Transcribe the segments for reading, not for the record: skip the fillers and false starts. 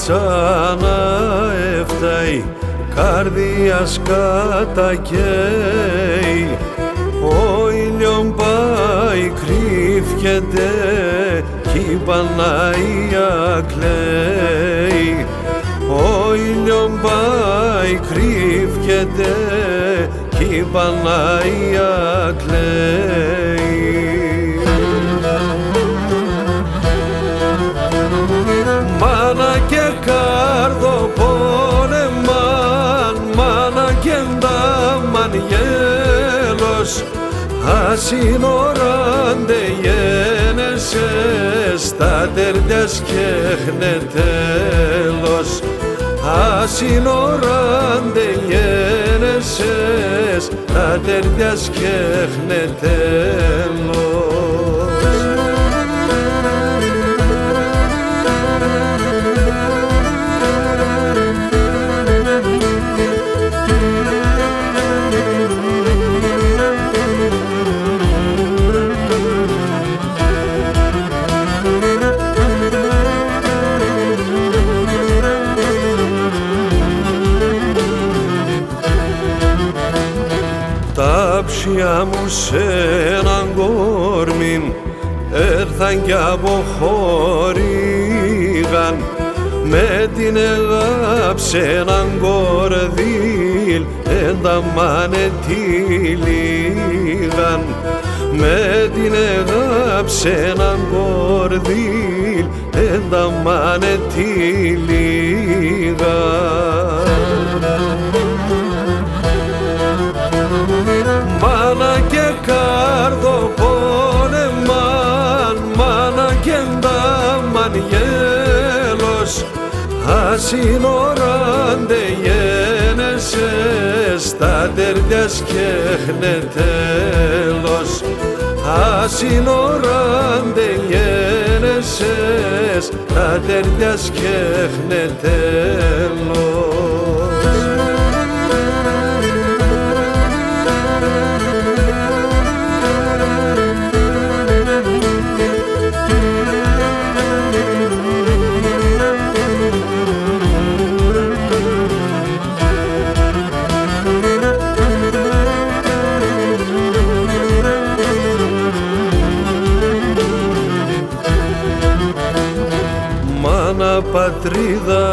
τσάνα έφταει, καρδιάς κατακαίει. Ο ήλιον πάει, κρύφκεται κι η Παναγία κλαίει. Ο ήλιον πάει, κρύφκεται κι η Παναγία κλαίει. Μάνα και κάρδο πόνεμαν, μάνα και ντάμαν γέλος, ασύνοραντε γένεσαι, στα τερτιάς και χνε τέλος. Ασύνοραντε γένεσαι, στα τερτιάς και χνε τέλος. Τα ψιά μου σ' έναν κόρμιν έρθαν κι αποχωρήγαν, με την αγάπη σ' έναν κορδίλ ενταμάνε τη λίγαν. Με την αγάπη σ' έναν κορδίλ ενταμάνε τη λίγαν. Μάνα και κάρδο πόνεμαν, μάνα και ντάμαν γέλος, ασύνοραντε γένεσαι, στα τερτιάς και χνε τέλος. Ασύνοραντε γένεσαι, στα τερτιάς και χνε τέλος. Μάνα πατρίδα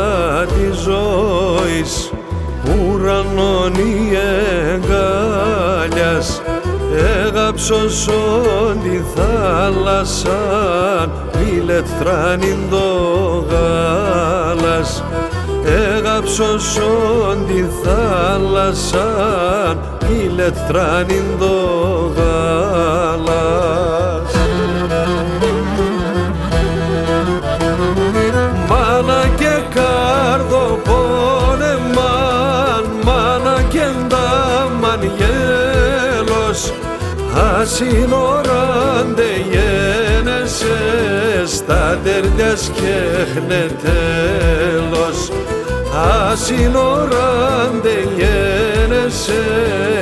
της ζωής, ουρανών η εγκάλιας, έγαψωσον τη θάλασσαν, ηλεκτράνιν το γάλας. Έγαψωσον τη θάλασσαν, ηλεκτράνιν το γάλας. Μάνα και κάρδο πόνεμαν, μάνα και ντάμαν γέλος, ασύνοραντε γένεσαι, στα τερτιάς και χνε τέλος. Ασύνοραντε γένεσαι,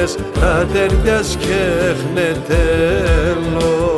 στα τερτιάς και χνε τέλος.